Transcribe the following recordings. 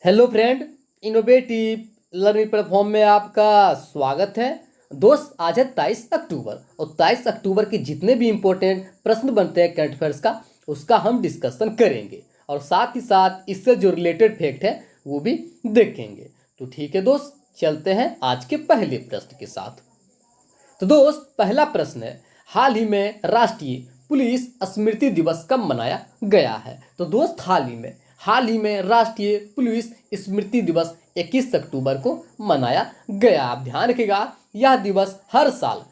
Hello friend, innovative learning platform में आपका स्वागत है। दोस्त, आज है 23 अक्टूबर और 23 अक्टूबर के जितने भी इम्पोर्टेंट प्रश्न बनते हैं करंट अफेयर्स का उसका हम डिस्कशन करेंगे और साथ ही साथ इससे जो रिलेटेड फैक्ट है वो भी देखेंगे। तो ठीक है दोस्त, चलते हैं आज के पहले प्रश्न के साथ। तो दोस्त, पहला प्रश्न है, हाल ही में राष्ट्रीय पुलिस स्मृति दिवस कब मनाया गया है? तो दोस्त, हाल ही में राष्ट्रीय पुलिस स्मृति दिवस 21 अक्टूबर को मनाया गया। आप ध्यान रखिएगा, यह दिवस हर साल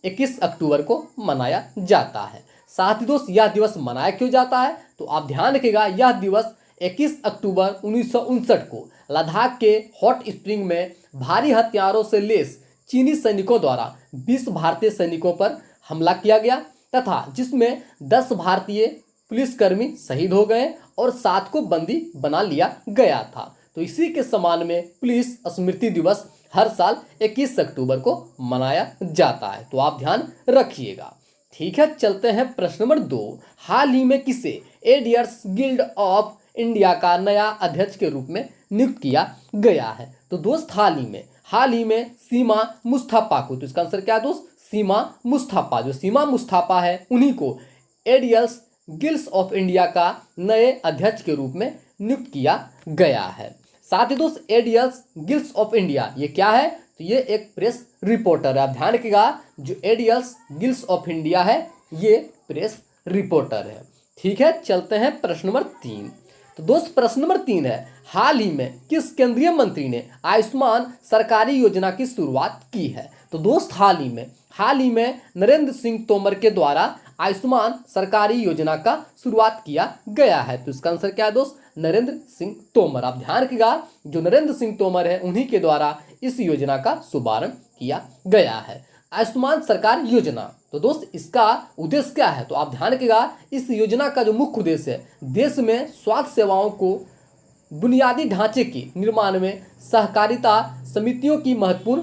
21 अक्टूबर को मनाया जाता है। साथ ही दोस्त, यह दिवस मनाया क्यों जाता है? तो आप ध्यान रखिएगा, यह दिवस 21 अक्टूबर 1959 को लद्दाख के हॉट स्प्रिंग में भारी हथियारों से लैस चीनी सैनिकों द्वारा 20 भारतीय सैनिकों पर हमला किया गया तथा जिसमें 10 भारतीय पुलिसकर्मी शहीद हो गए और 7 को बंदी बना लिया गया था। तो इसी के सम्मान में पुलिस स्मृति दिवस हर साल 21 अक्टूबर को मनाया जाता है। तो आप ध्यान रखिएगा। ठीक है, चलते हैं प्रश्न नंबर 2। हाल ही में किसे एडियर्स गिल्ड ऑफ इंडिया का नया अध्यक्ष के रूप में नियुक्त किया गया है? तो दोस्त, हाल ही में सीमा मुस्तफा को, तो इसका आंसर क्या है दोस्त? सीमा मुस्तफा। जो सीमा मुस्तफा है उन्हीं को एडियर्स गिल्ड्स ऑफ इंडिया का नए अध्यक्ष के रूप में नियुक्त किया गया है। साथ ही दोस्त, एडियर्स गिल्ड्स ऑफ इंडिया ये क्या है? तो ये एक प्रेस रिपोर्टर है। आप ध्यान रखिएगा, जो एडियर्स गिल्ड्स ऑफ इंडिया है ये प्रेस रिपोर्टर है। ठीक है, चलते हैं प्रश्न नंबर 3। तो दोस्त, प्रश्न नंबर 3 है, हाल ही में किस केंद्रीय मंत्री ने आयुष्मान सरकारी योजना की शुरुआत की है? तो दोस्त, हाल ही में नरेंद्र सिंह तोमर के द्वारा आयुष्मान सरकारी योजना का शुरुआत किया गया है। तो इसका आंसर क्या है दोस्त? नरेंद्र सिंह तोमर। आप ध्यान रखिएगा, जो नरेंद्र सिंह तोमर है उन्हीं के द्वारा इस योजना का शुभारंभ किया गया है। आयुष्मान सरकार योजना, तो दोस्त इसका उद्देश्य क्या है? तो आप ध्यान रखिएगा, इस योजना का जो मुख्य उद्देश्य है देश में स्वास्थ्य सेवाओं को बुनियादी ढांचे के निर्माण में सहकारिता समितियों की महत्वपूर्ण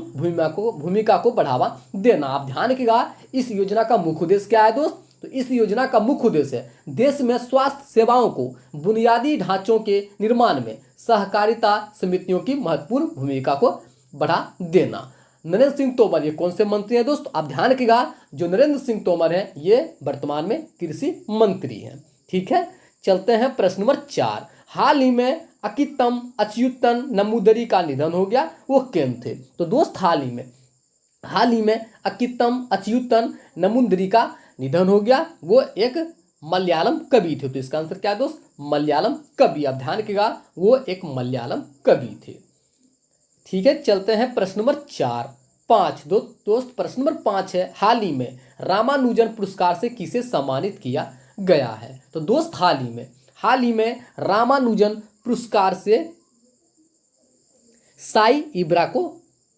भूमिका को बढ़ावा देना। आप ध्यान रखिएगा, इस योजना का मुख्य उद्देश्य क्या है दोस्त? तो इस योजना का मुख्य उद्देश्य है देश में स्वास्थ्य सेवाओं को बुनियादी ढांचों के निर्माण में सहकारिता समितियों की महत्वपूर्ण भूमिका को बढ़ा देना। नरेंद्र सिंह तोमर ये कौन से मंत्री हैं दोस्त? आप ध्यान रखिएगा, जो नरेंद्र सिंह तोमर है ये वर्तमान में कृषि मंत्री हैं। ठीक है, चलते हैं प्रश्न नंबर 4। हाल ही में अकितम अच्युतन नमूदरी का निधन हो गया, वो कौन थे? तो दोस्त, हाल ही में अकितम अच्युतन नमूदरी का निधन हो गया, वो एक मलयालम कवि थे। तो इसका आंसर क्या है दोस्त? मलयालम कवि। आप ध्यान रखिएगा, वो एक मलयालम कवि थे। ठीक है, चलते हैं प्रश्न नंबर 5। दोस्त, प्रश्न नंबर 5 है, हाल ही में रामानुजन पुरस्कार से किसे सम्मानित किया गया है? तो दोस्त, हाल ही में रामानुजन पुरस्कार से साई इब्रा को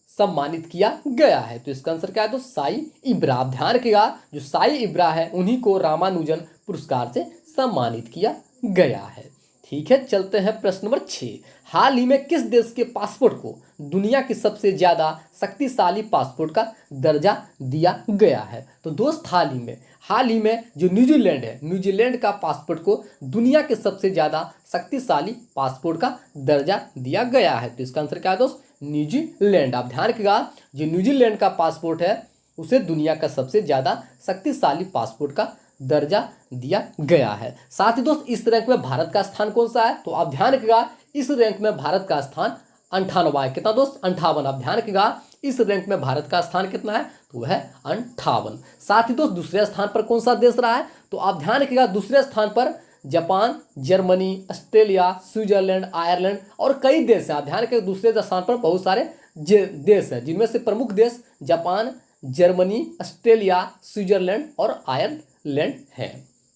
सम्मानित किया गया है। तो इसका आंसर क्या है? तो साई इब्रा। आप ध्यान रखिएगा, जो साई इब्रा है उन्हीं को रामानुजन पुरस्कार से सम्मानित किया गया है। ठीक है, चलते हैं प्रश्न नंबर 6। हाल ही में किस देश के पासपोर्ट को दुनिया की सबसे ज्यादा शक्तिशाली पासपोर्ट का दर्जा दिया गया है? तो दोस्त, हाल ही में जो न्यूजीलैंड है, न्यूजीलैंड का पासपोर्ट को दुनिया के सबसे ज्यादा शक्तिशाली पासपोर्ट का दर्जा दिया गया है। तो इसका आंसर क्या है दोस्त? न्यूजीलैंड। आप ध्यान रखिएगा, जो न्यूजीलैंड का पासपोर्ट है उसे दुनिया का सबसे ज्यादा शक्तिशाली पासपोर्ट का दर्जा दिया गया है। साथ ही दोस्त, इस रैंक में भारत का स्थान कौन सा है? तो आप ध्यान रखिएगा, इस रैंक में भारत का स्थान 58वां है। कितना दोस्त? 58। आप ध्यान रखिएगा, इस रैंक में भारत का स्थान कितना है? तो वह है 58। साथ ही दोस्त, दूसरे स्थान पर कौन सा देश रहा है? तो आप ध्यान रखिएगा, दूसरे स्थान पर Japan, Germany, Australia, Switzerland, Ireland और कई देश हैं। आप ध्यान रखिएगा, दूसरे स्थान पर बहुत सारे देश हैं, जिनमें से प्रमुख देश जापान, जर्मनी, ऑस्ट्रेलिया, स्विट्जरलैंड और आयरलैंड है।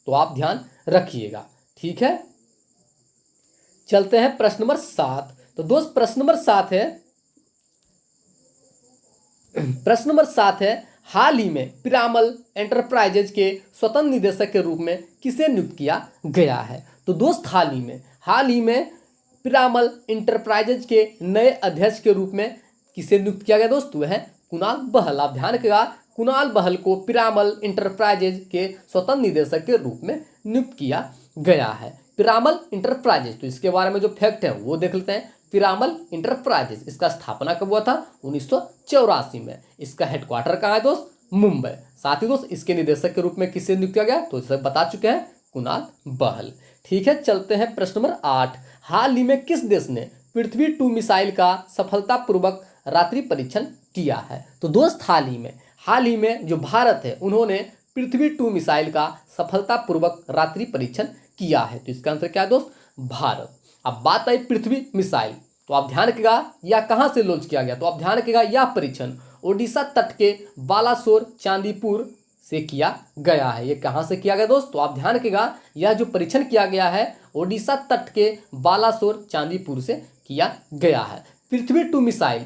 तो आप ध्यान रखिएगा। ठीक है, चलते हैं प्रश्न नंबर 7। तो दोस्त, प्रश्न नंबर 7 है, हाल ही में पिरामल एंटरप्राइजेज के स्वतंत्र निदेशक के रूप में किसे नियुक्त किया गया है? तो दोस्त, हाल ही में पिरामल एंटरप्राइजेज के नए अध्यक्ष के रूप में किसे नियुक्त किया गया दोस्त? वह है कुणाल बहल। आप ध्यान रखिएगा, कुणाल बहल को पिरामल एंटरप्राइजेज के स्वतंत्र निदेशक के रूप में नियुक्त किया गया है। पिरामल इंटरप्राइजेज, तो इसके बारे में जो फैक्ट है वो देख लेते हैं। पिरामल इंटरप्राइजेज, इसका स्थापना कब हुआ था? 1984 में। इसका हेडक्वार्टर कहाँ है दोस्त? मुंबई। साथ ही दोस्त इसके निदेशक के रूप में किसे नियुक्त किया गया? तो इसे बता चुके हैं, कुणाल बहल। ठीक है, चलते हैं प्रश्न नंबर 8। हाल ही में किस देश ने पृथ्वी 2 मिसाइल का सफलतापूर्वक रात्रि परीक्षण किया है? तो दोस्त हाल ही में जो भारत है उन्होंने पृथ्वी 2 मिसाइल का सफलतापूर्वक रात्रि परीक्षण किया है। तो इसका आंसर क्या है दोस्त? भारत। अब बात आई पृथ्वी मिसाइल, तो आप ध्यान रखिएगा यह कहां से लॉन्च किया गया? तो आप ध्यान रखिएगा यह परीक्षण ओडिशा तट के बालासोर चांदीपुर से किया गया है। ये कहां से किया गया दोस्त? तो आप ध्यान रखिएगा यह जो परीक्षण किया गया है ओडिशा तट के बालासोर चांदीपुर से किया गया है। पृथ्वी 2 मिसाइल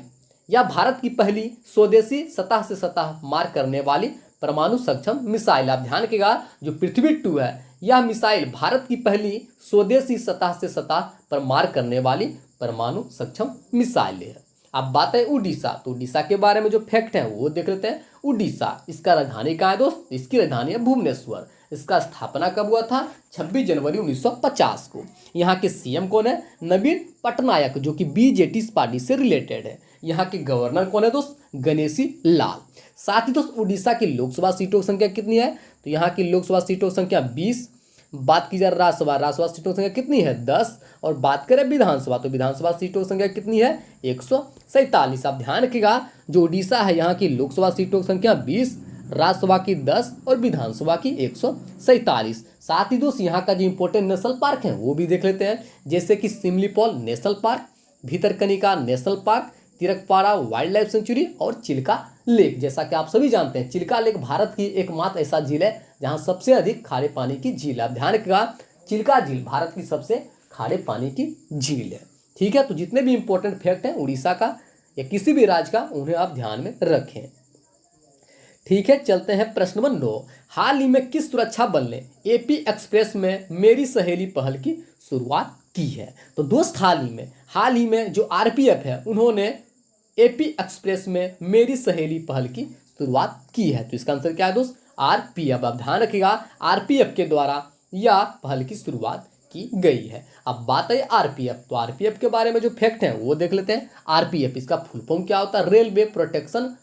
यह भारत की पहली स्वदेशी सतह से सतह मार करने वाली परमाणु सक्षम मिसाइल। आप ध्यान रखिएगा जो पृथ्वी 2 है यह मिसाइल भारत की पहली स्वदेशी सतह से सतह पर मार करने वाली परमाणु सक्षम मिसाइल है। अब बात है उड़ीसा, तो उड़ीसा के बारे में जो फैक्ट है वो देख लेते हैं। उड़ीसा, इसका राजधानी कहाँ है दोस्त? इसकी राजधानी है भुवनेश्वर। इसका स्थापना कब हुआ था? 26 जनवरी 1950 को। यहाँ के सीएम कौन है? नवीन पटनायक, जो कि बीजेटी पार्टी से रिलेटेड है। यहाँ के गवर्नर कौन है दोस्त? गणेशी लाल। साथ ही दोस्त उड़ीसा की लोकसभा सीटों की संख्या कितनी है? तो यहाँ की लोकसभा सीटों की संख्या 20। बात की जाए राज्यसभा सीटों की संख्या कितनी है? 10। और बात करें विधानसभा, तो विधानसभा सीटों की संख्या कितनी है? 147। आप ध्यान रखिएगा जो उड़ीसा है यहाँ की लोकसभा सीटों की संख्या 20, राज्यसभा की 10 और विधानसभा की 147। साथ ही दोस्त यहाँ का जो इंपॉर्टेंट नेशनल पार्क है वो भी देख लेते हैं, जैसे कि Simlipal national park, Bhitarkanika national park, Tirakpada wildlife sanctuary और चिल्का लेक। जैसा कि आप सभी जानते हैं चिल्का लेक भारत की एकमात्र ऐसा झील है जहां सबसे अधिक खारे पानी की झील है। ध्यान रखिएगा चिल्का झील भारत की सबसे खारे पानी की झील है। ठीक है, तो जितने भी इंपॉर्टेंट फैक्ट हैं उड़ीसा का या किसी भी राज्य का उन्हें आप ध्यान में रखें। ठीक है, चलते हैं प्रश्न नंबर 9। हाल ही में किस सुरक्षा बल ने एपी एक्सप्रेस में मेरी सहेली पहल की शुरुआत की है? तो दोस्त हाल ही में जो आरपीएफ है उन्होंने एपी एक्सप्रेस में मेरी सहेली पहल की शुरुआत की है। तो इसका आंसर क्या है दोस्त? आरपीएफ। आप ध्यान रखिएगा आरपीएफ के द्वारा यह पहल की शुरुआत की गई है। अब बात है आरपीएफ, तो आरपीएफ के बारे में जो फैक्ट है वो देख लेते हैं। आरपीएफ इसका फुल फॉर्म क्या होता है? Railway protection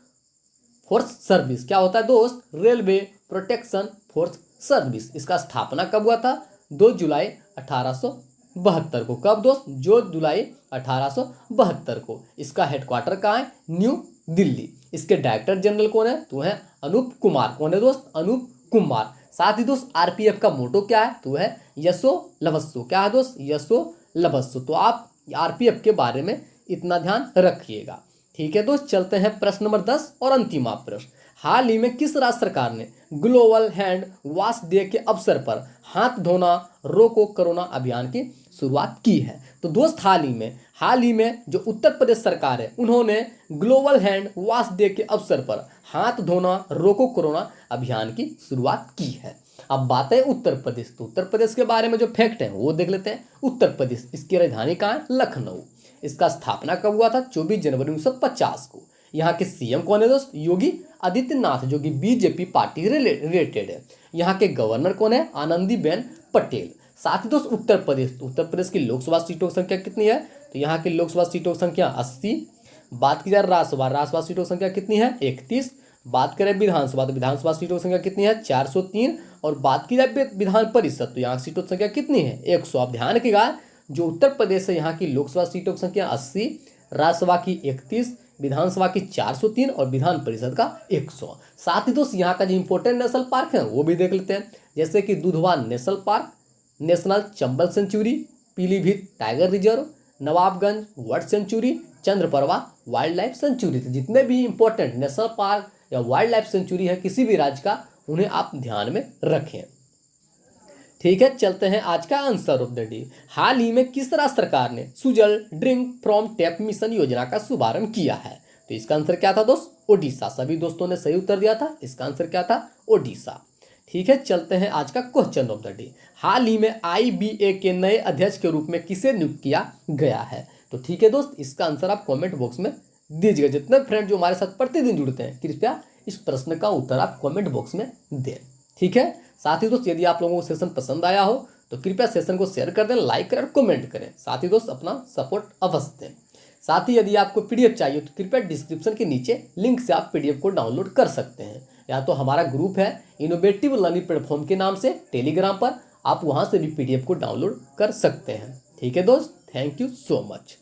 force service. क्या होता है दोस्त? Railway protection force service. इसका स्थापना कब हुआ था? 2 जुलाई 1872 को। कब दोस्त? 2 जुलाई 1872 को। इसका हेडक्वार्टर कहाँ है? न्यू दिल्ली। इसके डायरेक्टर जनरल कौन है? तो है अनूप कुमार। कौन है दोस्त? अनूप कुमार। साथ ही दोस्त आरपीएफ का मोटो क्या है? तो है यशो लभस्सो। क्या है दोस्त? यशो लभस्सो। तो आप आरपीएफ के बारे में इतना ध्यान रखिएगा। ठीक है दोस्त, चलते हैं प्रश्न नंबर 10 और अंतिम प्रश्न। हाल ही में किस राज्य सरकार ने ग्लोबल हैंड वॉश डे के अवसर पर हाथ धोना रोको कोरोना अभियान की शुरुआत की है? तो दोस्त हाल ही में जो उत्तर प्रदेश सरकार है उन्होंने ग्लोबल हैंड वॉश डे के अवसर पर हाथ धोना रोको कोरोना अभियान की शुरुआत की है। अब बात है उत्तर प्रदेश, तो उत्तर प्रदेश के बारे में जो फैक्ट है वो देख लेते हैं। उत्तर प्रदेश, इसकी राजधानी कहाँ है? लखनऊ। इसका स्थापना कब हुआ था? 24 जनवरी 1950 को। यहाँ के सीएम कौन है दोस्त? योगी आदित्यनाथ, जो कि बीजेपी पार्टी रिलेटेड है। यहाँ के गवर्नर कौन है? आनंदीबेन पटेल। साथ ही दोस्त उत्तर प्रदेश, तो उत्तर प्रदेश की लोकसभा सीटों की संख्या कितनी है? तो यहाँ की लोकसभा सीटों की संख्या 80। बात की जाए राज्यसभा सीटों की संख्या कितनी है? 31। बात करें विधानसभा, तो विधानसभा सीटों की संख्या कितनी है? 403। और बात की जाए विधान परिषद, तो यहाँ सीटों की संख्या कितनी है? 100। आप ध्यान रखिएगा जो उत्तर प्रदेश है यहाँ की लोकसभा सीटों की संख्या 80, राज्यसभा की 31, विधानसभा की 403 और विधान परिषद का 100। साथ ही दोस्त यहाँ का जो इंपॉर्टेंट नेशनल पार्क है वो भी देख लेते हैं, जैसे कि Dudhwa national park, national Chambal sanctuary, Pilibhit tiger reserve, Nawabganj bird sanctuary, Chandraprabha wildlife sanctuary. तो जितने भी इंपॉर्टेंट नेशनल पार्क या वाइल्ड लाइफ सेंचुरी है किसी भी राज्य का उन्हें आप ध्यान में रखें। ठीक है, चलते हैं आज का आंसर ऑफ द डे। हाल ही में किस राज्य सरकार ने Sujal drink from tap mission योजना का शुभारंभ किया है? तो इसका आंसर क्या था दोस्त? ओडिशा। सभी दोस्तों ने सही उत्तर दिया था। इसका आंसर क्या था? ओडिशा। ठीक है, चलते हैं आज का क्वेश्चन ऑफ द डे। हाल ही में आईबीए के नए अध्यक्ष के रूप में किसे नियुक्त किया गया है? तो ठीक है दोस्त, इसका आंसर आप कॉमेंट बॉक्स में दीजिएगा। जितने फ्रेंड जो हमारे साथ प्रतिदिन जुड़ते हैं कृपया इस प्रश्न का उत्तर आप कॉमेंट बॉक्स में दें। ठीक है, साथ ही दोस्त यदि आप लोगों को सेशन पसंद आया हो तो कृपया सेशन को शेयर कर दें, लाइक करें और कमेंट करें। साथ ही दोस्त अपना सपोर्ट अवश्य दें। साथ ही यदि आपको पीडीएफ चाहिए तो कृपया डिस्क्रिप्शन के नीचे लिंक से आप पीडीएफ को डाउनलोड कर सकते हैं। या तो हमारा ग्रुप है इनोवेटिव लर्निंग प्लेटफॉर्म के नाम से टेलीग्राम पर, आप वहां से भी पीडीएफ को डाउनलोड कर सकते हैं। ठीक है दोस्त, थैंक यू सो मच।